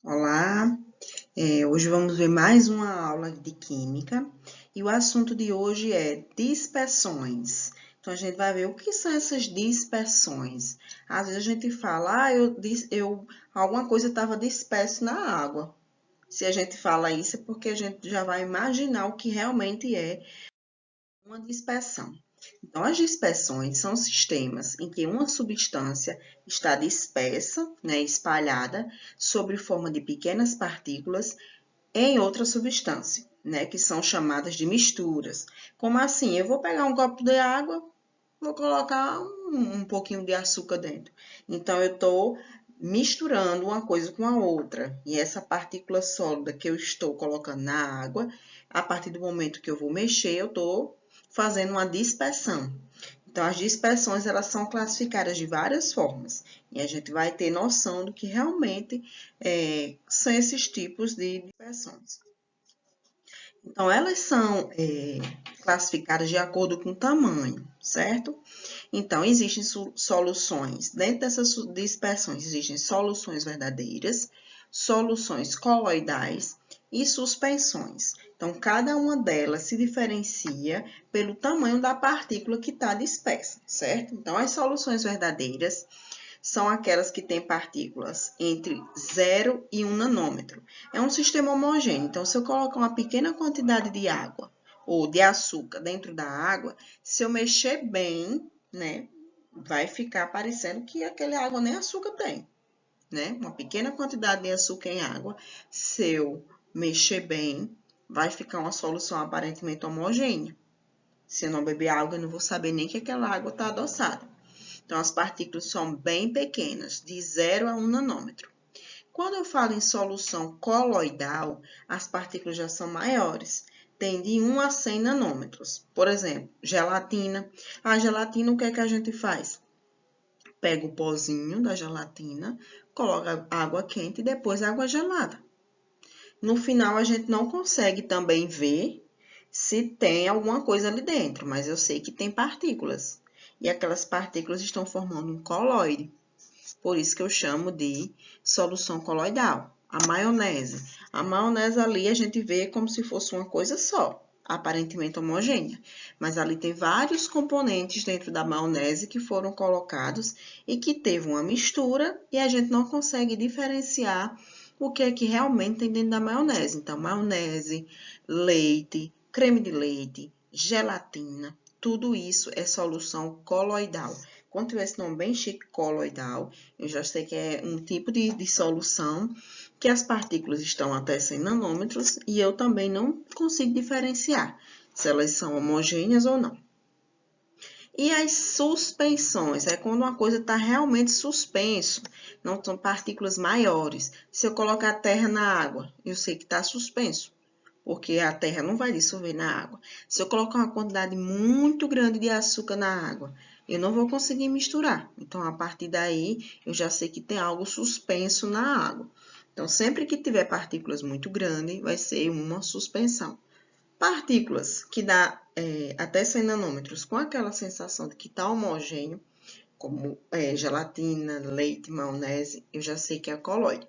Olá, hoje vamos ver mais uma aula de Química e o assunto de hoje é dispersões. Então, a gente vai ver o que são essas dispersões. Às vezes a gente fala, alguma coisa estava dispersa na água. Se a gente fala isso é porque a gente já vai imaginar o que realmente é uma dispersão. Então, as dispersões são sistemas em que uma substância está dispersa, né, espalhada, sob forma de pequenas partículas em outra substância, né, que são chamadas de misturas. Como assim? Eu vou pegar um copo de água, vou colocar um pouquinho de açúcar dentro. Então, eu estou misturando uma coisa com a outra. E essa partícula sólida que eu estou colocando na água, a partir do momento que eu vou mexer, eu estou fazendo uma dispersão. Então, as dispersões, elas são classificadas de várias formas. E a gente vai ter noção do que realmente são esses tipos de dispersões. Então, elas são classificadas de acordo com o tamanho, certo? Então, existem soluções, dentro dessas dispersões, existem soluções verdadeiras, soluções coloidais e suspensões. Então, cada uma delas se diferencia pelo tamanho da partícula que está dispersa, certo? Então, as soluções verdadeiras são aquelas que têm partículas entre 0 e 1 nanômetro. É um sistema homogêneo, então se eu colocar uma pequena quantidade de água ou de açúcar dentro da água, se eu mexer bem, né, vai ficar parecendo que aquela água nem açúcar tem, né? Uma pequena quantidade de açúcar em água, se eu mexer bem, vai ficar uma solução aparentemente homogênea. Se eu não beber água, eu não vou saber nem que aquela água está adoçada. Então, as partículas são bem pequenas, de 0 a 1 nanômetro. Quando eu falo em solução coloidal, as partículas já são maiores, tem de 1 a 100 nanômetros. Por exemplo, gelatina. A gelatina, o que é que a gente faz? Pega o pozinho da gelatina, coloca água quente e depois água gelada. No final, a gente não consegue também ver se tem alguma coisa ali dentro, mas eu sei que tem partículas. E aquelas partículas estão formando um coloide. Por isso que eu chamo de solução coloidal. A maionese. A maionese ali a gente vê como se fosse uma coisa só, aparentemente homogênea. Mas ali tem vários componentes dentro da maionese que foram colocados e que teve uma mistura e a gente não consegue diferenciar o que é que realmente tem dentro da maionese. Então, maionese, leite, creme de leite, gelatina, tudo isso é solução coloidal. Quando tiver esse nome bem chique, coloidal, eu já sei que é um tipo de solução que as partículas estão até 100 nanômetros e eu também não consigo diferenciar se elas são homogêneas ou não. E as suspensões, é quando uma coisa está realmente suspenso, não são partículas maiores. Se eu colocar a terra na água, eu sei que está suspenso, porque a terra não vai dissolver na água. Se eu colocar uma quantidade muito grande de açúcar na água, eu não vou conseguir misturar. Então, a partir daí, eu já sei que tem algo suspenso na água. Então, sempre que tiver partículas muito grandes, vai ser uma suspensão. Partículas que dá até 100 nanômetros com aquela sensação de que está homogêneo, como gelatina, leite, maionese, eu já sei que é coloide.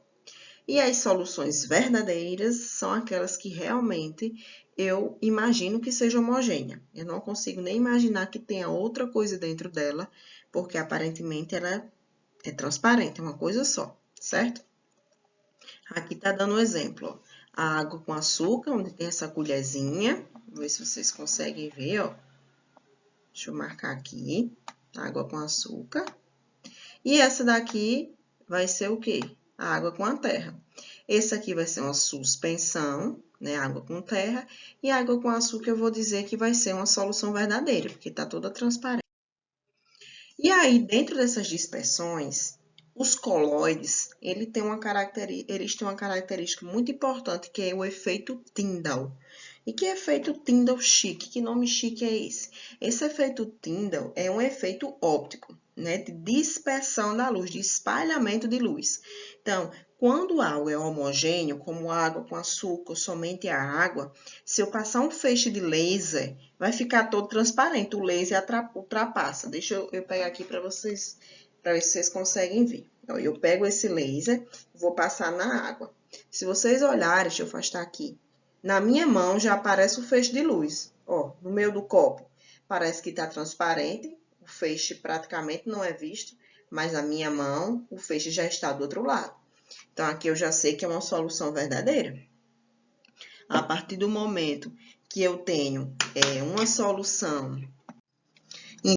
E as soluções verdadeiras são aquelas que realmente eu imagino que seja homogênea. Eu não consigo nem imaginar que tenha outra coisa dentro dela, porque aparentemente ela é transparente, é uma coisa só, certo? Aqui tá dando um exemplo, ó. A água com açúcar, onde tem essa colherzinha. Vou ver se vocês conseguem ver, ó. Deixa eu marcar aqui. Água com açúcar. E essa daqui vai ser o quê? A água com a terra. Esse aqui vai ser uma suspensão, né? Água com terra. E a água com açúcar eu vou dizer que vai ser uma solução verdadeira, porque tá toda transparente. E aí, dentro dessas dispersões, os coloides, eles têm uma característica muito importante, que é o efeito Tyndall. E que efeito Tyndall chique? Que nome chique é esse? Esse efeito Tyndall é um efeito óptico, né, de dispersão da luz, de espalhamento de luz. Então, quando algo é homogêneo, como água com açúcar, somente a água, se eu passar um feixe de laser, vai ficar todo transparente. O laser ultrapassa. Deixa eu pegar aqui para vocês, para ver se vocês conseguem ver. Eu pego esse laser, vou passar na água. Se vocês olharem, deixa eu afastar aqui. Na minha mão já aparece o feixe de luz. Ó, no meio do copo. Parece que está transparente. O feixe praticamente não é visto. Mas na minha mão, o feixe já está do outro lado. Então, aqui eu já sei que é uma solução verdadeira. A partir do momento que eu tenho uma solução...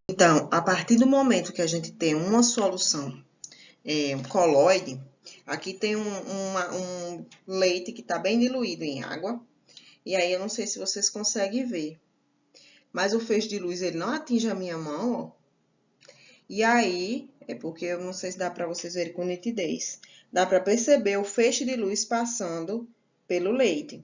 Então, a partir do momento que a gente tem uma solução coloide, aqui tem um leite que está bem diluído em água. E aí, eu não sei se vocês conseguem ver. Mas o feixe de luz, ele não atinge a minha mão, ó. E aí, é porque eu não sei se dá para vocês verem com nitidez. Dá para perceber o feixe de luz passando pelo leite.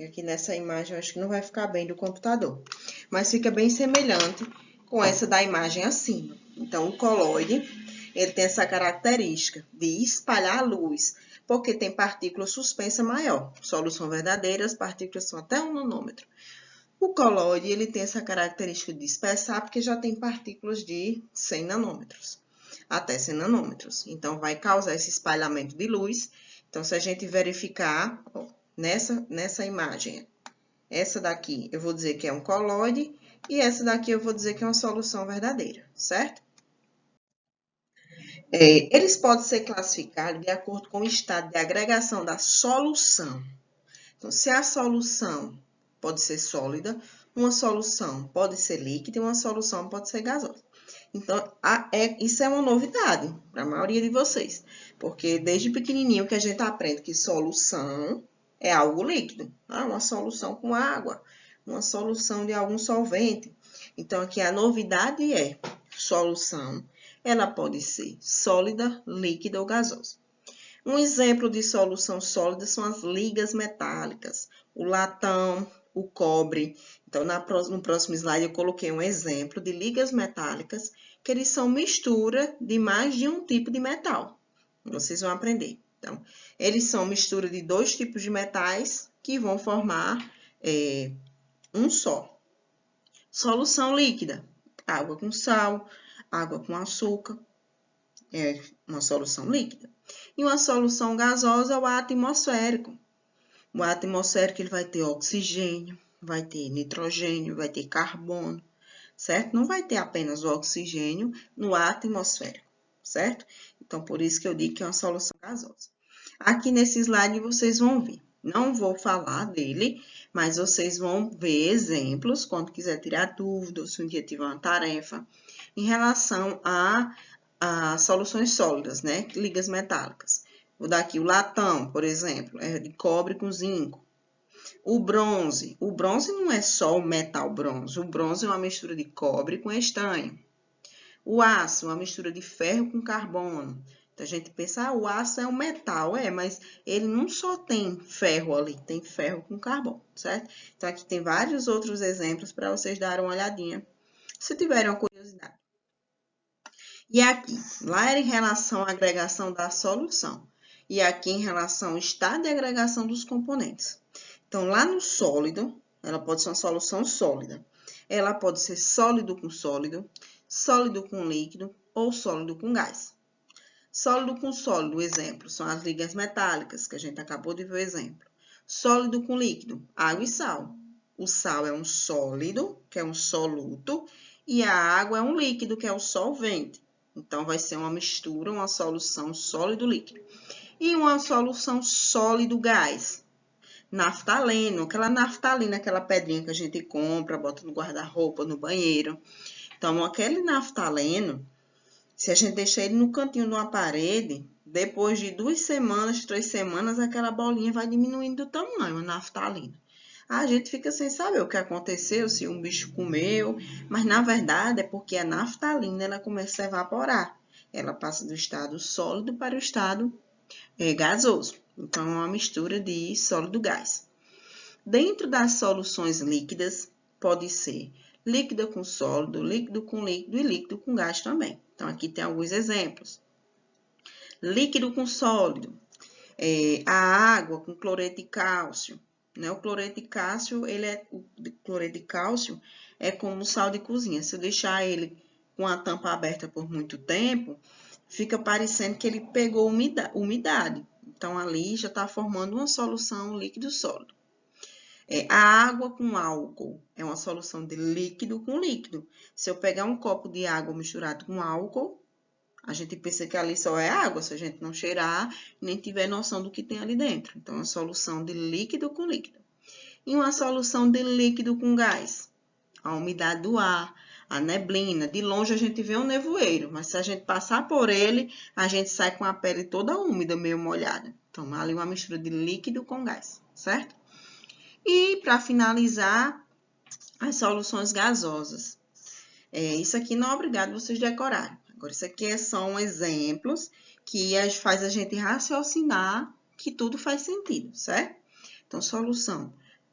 Aqui nessa imagem, eu acho que não vai ficar bem do computador. Mas fica bem semelhante com essa da imagem acima. Então, o coloide, ele tem essa característica de espalhar a luz, porque tem partícula suspensa maior. Solução verdadeira, as partículas são até 1 nanômetro. O coloide, ele tem essa característica de dispersar, porque já tem partículas de 100 nanômetros, até 100 nanômetros. Então, vai causar esse espalhamento de luz. Então, se a gente verificar, ó, nessa imagem, essa daqui eu vou dizer que é um coloide, e essa daqui eu vou dizer que é uma solução verdadeira, certo? Eles podem ser classificados de acordo com o estado de agregação da solução. Então, se a solução pode ser sólida, uma solução pode ser líquida e uma solução pode ser gasosa. Então, isso é uma novidade para a maioria de vocês, porque desde pequenininho que a gente aprende que solução é algo líquido, tá? Uma solução com água, uma solução de algum solvente. Então, aqui a novidade é solução, ela pode ser sólida, líquida ou gasosa. Um exemplo de solução sólida são as ligas metálicas, o latão, o cobre. Então, no próximo slide, eu coloquei um exemplo de ligas metálicas, que eles são mistura de mais de um tipo de metal. Vocês vão aprender. Então, eles são mistura de 2 tipos de metais que vão formar um só. Solução líquida, água com sal, água com açúcar, é uma solução líquida. E uma solução gasosa é o ar atmosférico. O ar atmosférico ele vai ter oxigênio, vai ter nitrogênio, vai ter carbono, certo? Não vai ter apenas o oxigênio no ar atmosférico, certo? Então, por isso que eu digo que é uma solução gasosa. Aqui nesse slide vocês vão ver. Não vou falar dele, mas vocês vão ver exemplos, quando quiser tirar dúvida, ou se um dia tiver uma tarefa, em relação a soluções sólidas, né? Ligas metálicas. Vou dar aqui o latão, por exemplo, é de cobre com zinco. O bronze não é só o metal bronze, o bronze é uma mistura de cobre com estanho. O aço, uma mistura de ferro com carbono. Então, a gente pensa, o aço é um metal, mas ele não só tem ferro ali, tem ferro com carbono, certo? Então, aqui tem vários outros exemplos para vocês darem uma olhadinha, se tiverem uma curiosidade. E aqui, lá era em relação à agregação da solução. E aqui em relação ao estado de agregação dos componentes. Então, lá no sólido, ela pode ser uma solução sólida. Ela pode ser sólido com sólido, sólido com líquido ou sólido com gás. Sólido com sólido, exemplo, são as ligas metálicas, que a gente acabou de ver o exemplo. Sólido com líquido, água e sal. O sal é um sólido, que é um soluto, e a água é um líquido, que é o solvente. Então, vai ser uma mistura, uma solução sólido-líquido. E uma solução sólido-gás. Naftaleno, aquela naftalina, aquela pedrinha que a gente compra, bota no guarda-roupa, no banheiro. Então, aquele naftaleno, se a gente deixar ele no cantinho de uma parede, depois de 2 semanas, 3 semanas, aquela bolinha vai diminuindo do tamanho, a naftalina. A gente fica sem saber o que aconteceu, se um bicho comeu, mas na verdade é porque a naftalina ela começa a evaporar. Ela passa do estado sólido para o estado gasoso. Então, é uma mistura de sólido-gás. Dentro das soluções líquidas, pode ser líquida com sólido, líquido com líquido e líquido com gás também. Então, aqui tem alguns exemplos. Líquido com sólido, a água com cloreto de cálcio. Né? O cloreto de cálcio, o cloreto de cálcio é como sal de cozinha. Se eu deixar ele com a tampa aberta por muito tempo, fica parecendo que ele pegou umidade. Então, ali já está formando uma solução líquido sólido. A água com álcool é uma solução de líquido com líquido. Se eu pegar um copo de água misturado com álcool, a gente pensa que ali só é água, se a gente não cheirar, nem tiver noção do que tem ali dentro. Então, é uma solução de líquido com líquido. E uma solução de líquido com gás. A umidade do ar, a neblina. De longe a gente vê um nevoeiro, mas se a gente passar por ele, a gente sai com a pele toda úmida, meio molhada. Então, ali uma mistura de líquido com gás, certo? E, para finalizar, as soluções gasosas. Isso aqui não é obrigado vocês decorarem. Agora, isso aqui são exemplos que faz a gente raciocinar que tudo faz sentido, certo? Então, solução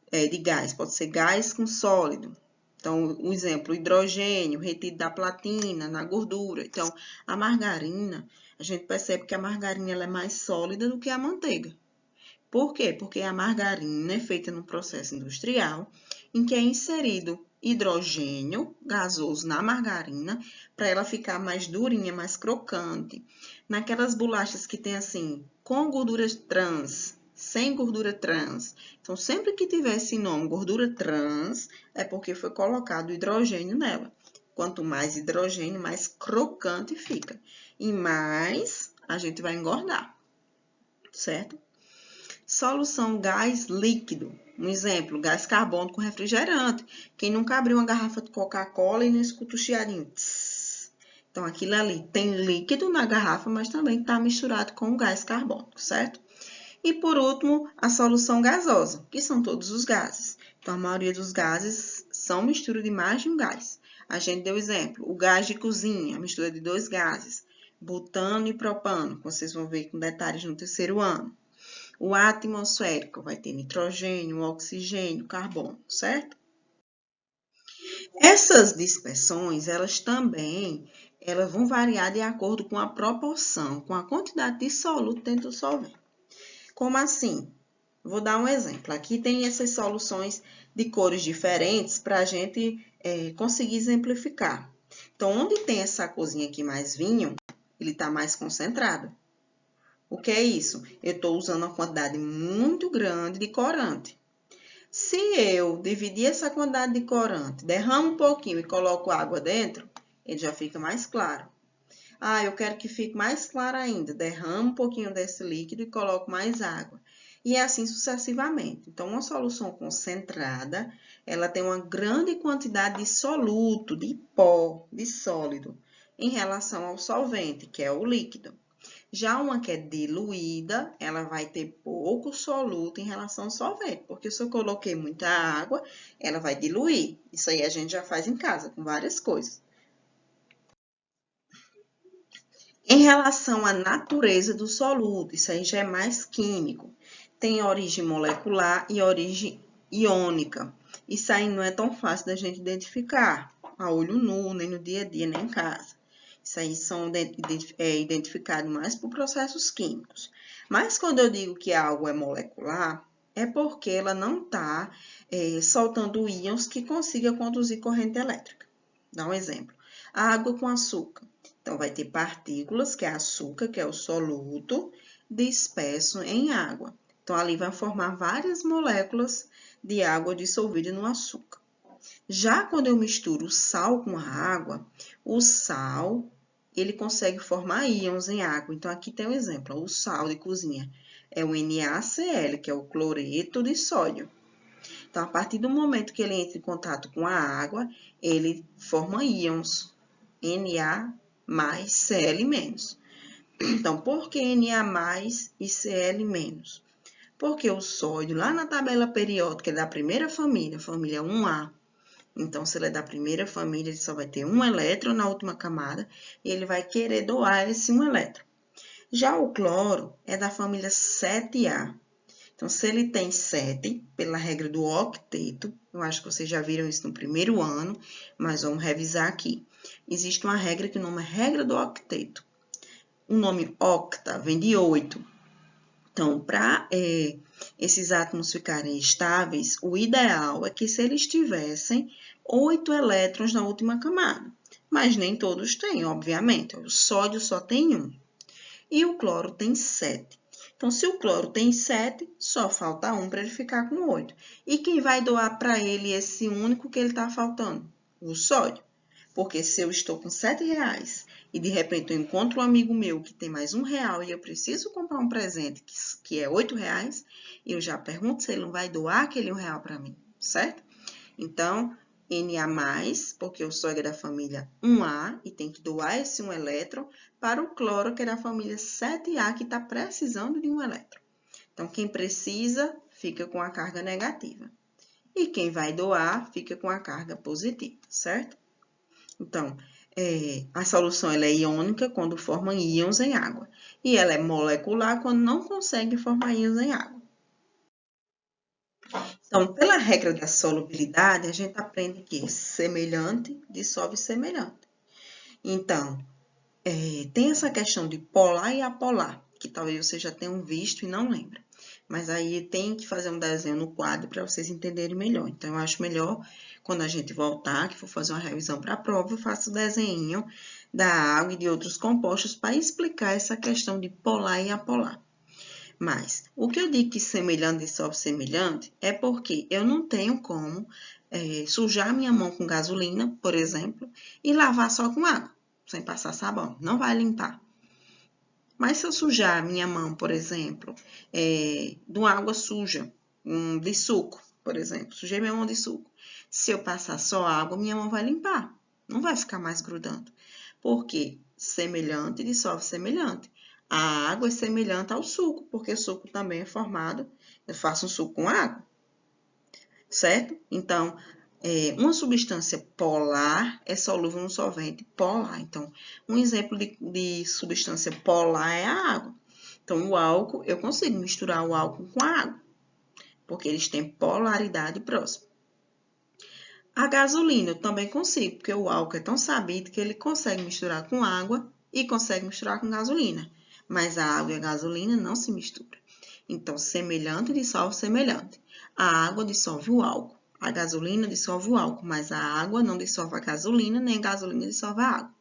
de gás, pode ser gás com sólido. Então, um exemplo, hidrogênio retido da platina, na gordura. Então, a margarina, a gente percebe que a margarina ela é mais sólida do que a manteiga. Por quê? Porque a margarina é feita num processo industrial em que é inserido hidrogênio gasoso na margarina para ela ficar mais durinha, mais crocante. Naquelas bolachas que tem assim, com gordura trans, sem gordura trans. Então, sempre que tiver esse nome, gordura trans, é porque foi colocado hidrogênio nela. Quanto mais hidrogênio, mais crocante fica. E mais a gente vai engordar, certo? Solução gás líquido. Um exemplo, gás carbônico com refrigerante. Quem nunca abriu uma garrafa de Coca-Cola e não escuta o chiadinho? Tss. Então, aquilo ali tem líquido na garrafa, mas também está misturado com o gás carbônico, certo? E, por último, a solução gasosa, que são todos os gases. Então, a maioria dos gases são mistura de mais de um gás. A gente deu exemplo, o gás de cozinha, a mistura de 2 gases, butano e propano, que vocês vão ver com detalhes no terceiro ano. O ar atmosférico vai ter nitrogênio, oxigênio, carbono, certo? Essas dispersões, elas vão variar de acordo com a proporção, com a quantidade de soluto dentro do solvente. Como assim? Vou dar um exemplo. Aqui tem essas soluções de cores diferentes para a gente conseguir exemplificar. Então, onde tem essa corzinha aqui mais vinho, ele está mais concentrado. O que é isso? Eu estou usando uma quantidade muito grande de corante. Se eu dividir essa quantidade de corante, derramo um pouquinho e coloco água dentro, ele já fica mais claro. Ah, eu quero que fique mais claro ainda. Derramo um pouquinho desse líquido e coloco mais água. E assim sucessivamente. Então, uma solução concentrada, ela tem uma grande quantidade de soluto, de pó, de sólido, em relação ao solvente, que é o líquido. Já uma que é diluída, ela vai ter pouco soluto em relação ao solvente, porque se eu coloquei muita água, ela vai diluir. Isso aí a gente já faz em casa, com várias coisas. Em relação à natureza do soluto, isso aí já é mais químico. Tem origem molecular e origem iônica. Isso aí não é tão fácil da gente identificar a olho nu, nem no dia a dia, nem em casa. Isso aí são identificados mais por processos químicos. Mas quando eu digo que algo é molecular, é porque ela não está soltando íons que consiga conduzir corrente elétrica. Dá um exemplo. A água com açúcar. Então, vai ter partículas, que é açúcar, que é o soluto, disperso em água. Então, ali vai formar várias moléculas de água dissolvida no açúcar. Já quando eu misturo o sal com a água, o sal, ele consegue formar íons em água. Então, aqui tem um exemplo, o sal de cozinha é o NaCl, que é o cloreto de sódio. Então, a partir do momento que ele entra em contato com a água, ele forma íons, Na mais Cl-. Então, por que Na e Cl-? Porque o sódio, lá na tabela periódica, é da primeira família 1A. Então, se ele é da primeira família, ele só vai ter um elétron na última camada e ele vai querer doar esse um elétron. Já o cloro é da família 7A. Então, se ele tem 7, pela regra do octeto, eu acho que vocês já viram isso no primeiro ano, mas vamos revisar aqui. Existe uma regra que o nome é regra do octeto. O nome octa vem de 8. Então, para esses átomos ficarem estáveis, o ideal é que se eles tivessem 8 elétrons na última camada. mas nem todos têm, obviamente. O sódio só tem 1 e o cloro tem 7. Então, se o cloro tem 7, só falta 1 para ele ficar com 8. E quem vai doar para ele esse único que ele está faltando? O sódio. Porque se eu estou com R$7 e de repente eu encontro um amigo meu que tem mais R$1 e eu preciso comprar um presente que é R$8, eu já pergunto se ele não vai doar aquele R$1 para mim, certo? Então, Na+, porque o sódio é da família 1A e tem que doar esse 1 elétron para o cloro, que é da família 7A, que está precisando de 1 elétron. Então, quem precisa, fica com a carga negativa. E quem vai doar, fica com a carga positiva, certo? Então, a solução ela é iônica quando forma íons em água. E ela é molecular quando não consegue formar íons em água. Então, pela regra da solubilidade, a gente aprende que semelhante dissolve semelhante. Então, tem essa questão de polar e apolar, que talvez vocês já tenham visto e não lembram. Mas aí tem que fazer um desenho no quadro para vocês entenderem melhor. Então, eu acho melhor, quando a gente voltar, que for fazer uma revisão para a prova, eu faço o desenho da água e de outros compostos para explicar essa questão de polar e apolar. Mas, o que eu digo que semelhante dissolve semelhante é porque eu não tenho como sujar minha mão com gasolina, por exemplo, e lavar só com água, sem passar sabão. Não vai limpar. Mas se eu sujar minha mão, por exemplo, de uma água suja, de suco, por exemplo, sujei minha mão de suco. Se eu passar só água, minha mão vai limpar. Não vai ficar mais grudando. Porque semelhante dissolve semelhante. A água é semelhante ao suco, porque o suco também é formado, eu faço um suco com água, certo? Então, uma substância polar é solúvel no solvente polar. Então, um exemplo de substância polar é a água. Então, o álcool, eu consigo misturar o álcool com a água, porque eles têm polaridade próxima. A gasolina eu também consigo, porque o álcool é tão sabido que ele consegue misturar com água e consegue misturar com gasolina. Mas a água e a gasolina não se misturam. Então, semelhante dissolve semelhante. A água dissolve o álcool. A gasolina dissolve o álcool, mas a água não dissolve a gasolina, nem a gasolina dissolve a água.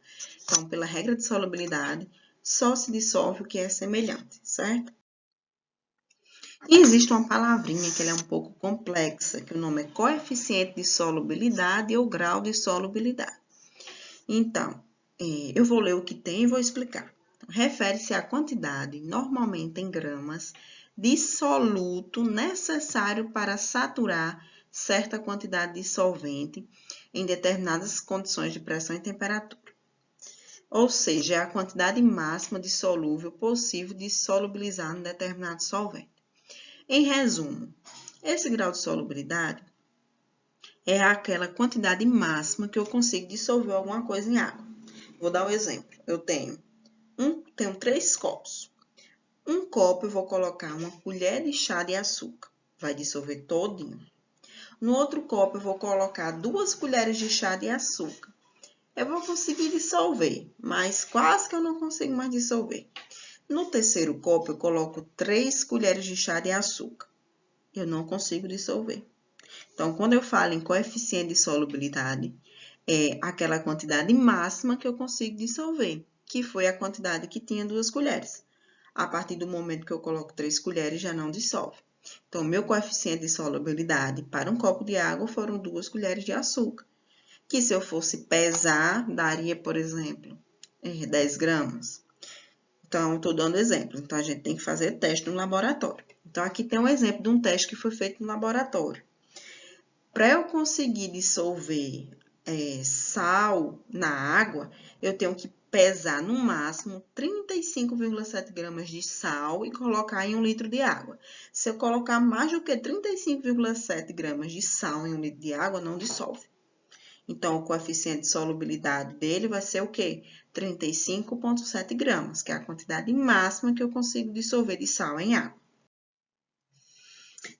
Então, pela regra de solubilidade, só se dissolve o que é semelhante, certo? E existe uma palavrinha que ela é um pouco complexa, que o nome é coeficiente de solubilidade ou grau de solubilidade. Então, eu vou ler o que tem e vou explicar. Refere-se à quantidade, normalmente em gramas, de soluto necessário para saturar certa quantidade de solvente em determinadas condições de pressão e temperatura. Ou seja, é a quantidade máxima de solúvel possível de solubilizar em determinado solvente. Em resumo, esse grau de solubilidade é aquela quantidade máxima que eu consigo dissolver alguma coisa em água. Vou dar um exemplo. Eu tenho 3 copos. Um copo eu vou colocar uma colher de chá de açúcar. Vai dissolver todinho. No outro copo eu vou colocar 2 colheres de chá de açúcar. Eu vou conseguir dissolver, mas quase que eu não consigo mais dissolver. No terceiro copo eu coloco 3 colheres de chá de açúcar. Eu não consigo dissolver. Então, quando eu falo em coeficiente de solubilidade, é aquela quantidade máxima que eu consigo dissolver, que foi a quantidade que tinha 2 colheres. A partir do momento que eu coloco 3 colheres, já não dissolve. Então, meu coeficiente de solubilidade para um copo de água foram 2 colheres de açúcar, que se eu fosse pesar, daria, por exemplo, 10 gramas. Então, estou dando exemplo. Então, a gente tem que fazer teste no laboratório. Então, aqui tem um exemplo de um teste que foi feito no laboratório. Para eu conseguir dissolver sal na água, eu tenho que pesar no máximo 35,7 gramas de sal e colocar em 1 litro de água. Se eu colocar mais do que 35,7 gramas de sal em 1 litro de água, não dissolve. Então, o coeficiente de solubilidade dele vai ser o quê? 35,7 gramas, que é a quantidade máxima que eu consigo dissolver de sal em água.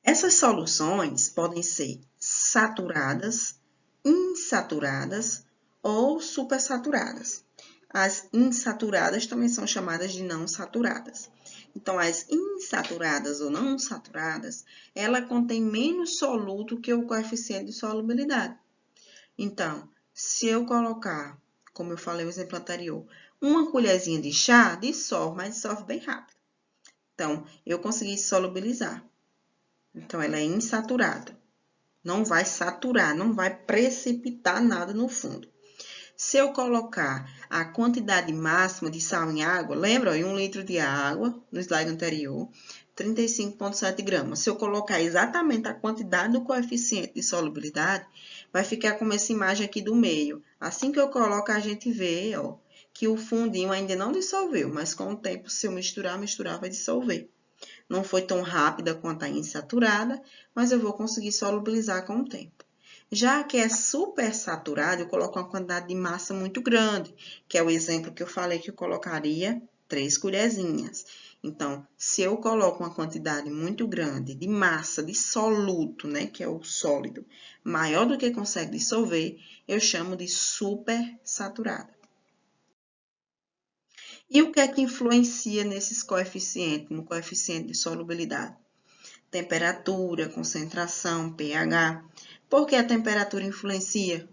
Essas soluções podem ser saturadas, insaturadas ou supersaturadas. As insaturadas também são chamadas de não saturadas. Então, as insaturadas ou não saturadas, ela contém menos soluto que o coeficiente de solubilidade. Então, se eu colocar como eu falei no exemplo anterior, uma colherzinha de chá dissolve, mas dissolve bem rápido. Então, eu consegui solubilizar. Então, ela é insaturada. Não vai saturar, não vai precipitar nada no fundo. Se eu colocar a quantidade máxima de sal em água, lembra, em 1 litro de água, no slide anterior, 35,7 gramas. Se eu colocar exatamente a quantidade do coeficiente de solubilidade, vai ficar como essa imagem aqui do meio. Assim que eu coloco, a gente vê, ó, que o fundinho ainda não dissolveu, mas com o tempo, se eu misturar, vai dissolver. Não foi tão rápida quanto a insaturada, mas eu vou conseguir solubilizar com o tempo. Já que é super saturado, eu coloco uma quantidade de massa muito grande, que é o exemplo que eu falei que eu colocaria 3 colherzinhas. Então, se eu coloco uma quantidade muito grande de massa, de soluto, né, que é o sólido, maior do que consegue dissolver, eu chamo de super saturada. E o que é que influencia nesses coeficientes, no coeficiente de solubilidade? Temperatura, concentração, pH. Por que a temperatura influencia?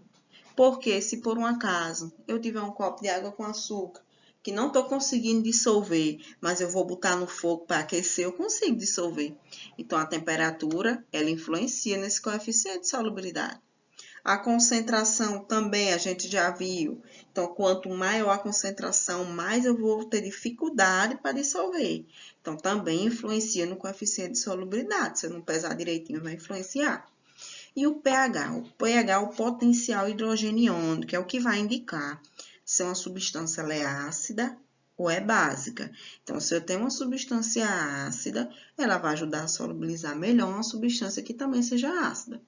Porque se por um acaso eu tiver um copo de água com açúcar que não estou conseguindo dissolver, mas eu vou botar no fogo para aquecer, eu consigo dissolver. Então, a temperatura, ela influencia nesse coeficiente de solubilidade. A concentração também a gente já viu. Então, quanto maior a concentração, mais eu vou ter dificuldade para dissolver. Então, também influencia no coeficiente de solubilidade. Se eu não pesar direitinho, vai influenciar. E o pH? O pH é o potencial hidrogeniônico, que é o que vai indicar se uma substância ela é ácida ou é básica. Então, se eu tenho uma substância ácida, ela vai ajudar a solubilizar melhor uma substância que também seja ácida.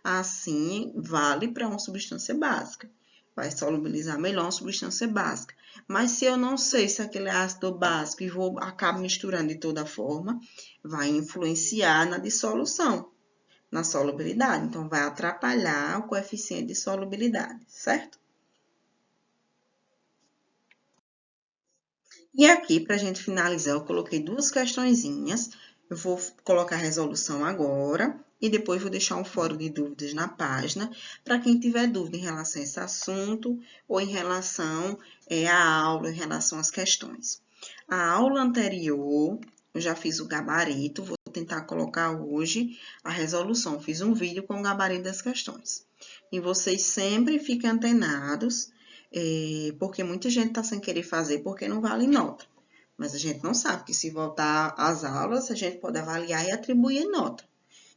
Assim, vale para uma substância básica. Vai solubilizar melhor uma substância básica. Mas se eu não sei se aquele é ácido básico e acabo misturando de toda forma, vai influenciar na dissolução, na solubilidade. Então, vai atrapalhar o coeficiente de solubilidade, certo? E aqui, para a gente finalizar, eu coloquei 2 questõezinhas. Eu vou colocar a resolução agora e depois vou deixar um fórum de dúvidas na página para quem tiver dúvida em relação a esse assunto ou em relação à aula, em relação às questões. A aula anterior, eu já fiz o gabarito, vou tentar colocar hoje a resolução. Fiz um vídeo com o gabarito das questões. E vocês sempre fiquem antenados, porque muita gente está sem querer fazer porque não vale nota. Mas a gente não sabe que se voltar às aulas, a gente pode avaliar e atribuir nota.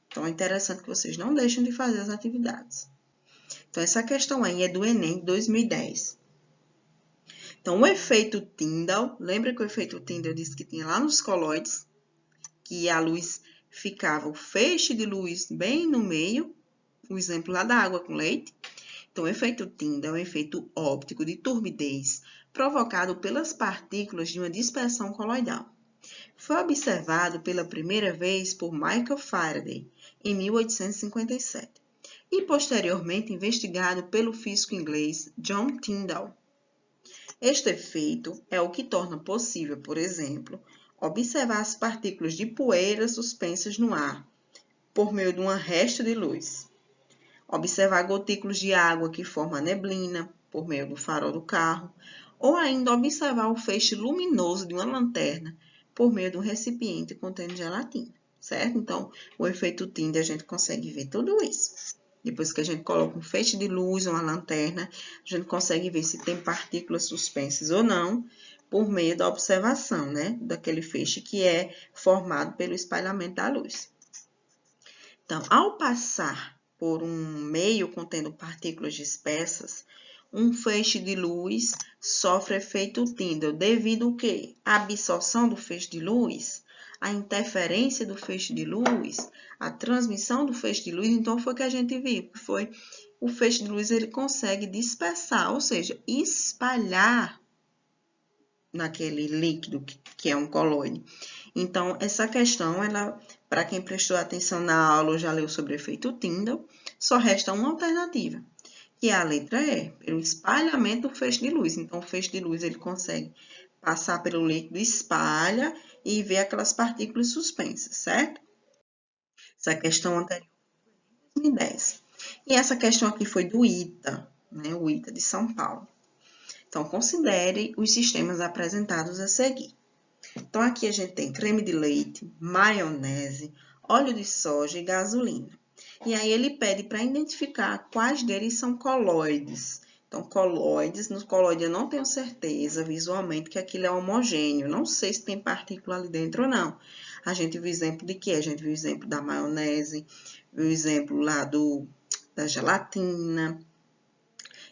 Então, é interessante que vocês não deixem de fazer as atividades. Então, essa questão aí é do Enem de 2010. Então, o efeito Tyndall, lembra que o efeito Tyndall eu disse que tinha lá nos coloides, que a luz ficava, o feixe de luz bem no meio, o exemplo lá da água com leite. Então, o efeito Tyndall é um efeito óptico de turbidez provocado pelas partículas de uma dispersão coloidal. Foi observado pela primeira vez por Michael Faraday em 1857 e posteriormente investigado pelo físico inglês John Tyndall. Este efeito é o que torna possível, por exemplo, observar as partículas de poeira suspensas no ar por meio de uma resta de luz. Observar gotículas de água que formam a neblina por meio do farol do carro, ou ainda observar o feixe luminoso de uma lanterna por meio de um recipiente contendo gelatina, certo? Então, o efeito Tyndall a gente consegue ver tudo isso. Depois que a gente coloca um feixe de luz ou uma lanterna, a gente consegue ver se tem partículas suspensas ou não, por meio da observação, né? Daquele feixe que é formado pelo espalhamento da luz. Então, ao passar por um meio contendo partículas dispersas, um feixe de luz sofre efeito Tyndall devido ao quê? A absorção do feixe de luz, a interferência do feixe de luz, a transmissão do feixe de luz. Então, foi o que a gente viu, que foi o feixe de luz ele consegue dispersar, ou seja, espalhar naquele líquido que é um colóide. Então, essa questão, ela, para quem prestou atenção na aula ou já leu sobre o efeito Tyndall, só resta uma alternativa, que é a letra E, pelo espalhamento do feixe de luz. Então, o feixe de luz, ele consegue passar pelo líquido, espalha e ver aquelas partículas suspensas, certo? Essa questão anterior foi de 2010. E essa questão aqui foi do ITA, né? O ITA de São Paulo. Então, considere os sistemas apresentados a seguir. Então, aqui a gente tem creme de leite, maionese, óleo de soja e gasolina. E aí, ele pede para identificar quais deles são colóides. Então, colóides, nos colóides eu não tenho certeza visualmente que aquilo é homogêneo. Não sei se tem partícula ali dentro ou não. A gente viu exemplo de quê? A gente viu exemplo da maionese, viu exemplo lá da gelatina.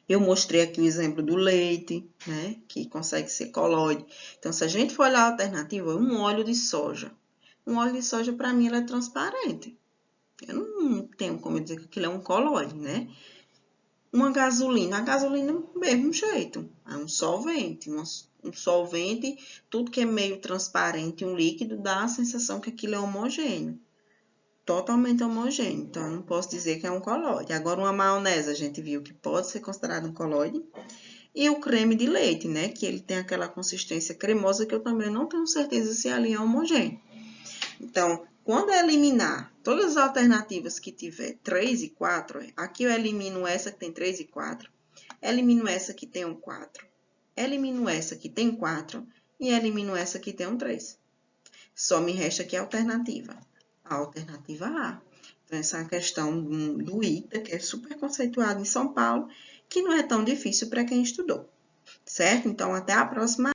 Eu mostrei aqui o exemplo do leite, né? Que consegue ser colóide. Então, se a gente for olhar a alternativa, um óleo de soja. Um óleo de soja, para mim, ele é transparente. Eu não tenho como dizer que aquilo é um colóide, né? Uma gasolina. A gasolina é do mesmo jeito. É um solvente. Um solvente, tudo que é meio transparente, um líquido, dá a sensação que aquilo é homogêneo. Totalmente homogêneo. Então, eu não posso dizer que é um colóide. Agora, uma maionese, a gente viu que pode ser considerado um colóide. E o creme de leite, né? Que ele tem aquela consistência cremosa que eu também não tenho certeza se ali é homogêneo. Então, quando eu eliminar todas as alternativas que tiver 3 e 4, aqui eu elimino essa que tem 3 e 4, elimino essa que tem um 4, elimino essa que tem 4 e elimino essa que tem um 3. Só me resta aqui a alternativa A. Então, essa é a questão do ITA, que é super conceituado em São Paulo, que não é tão difícil para quem estudou, certo? Então, até a próxima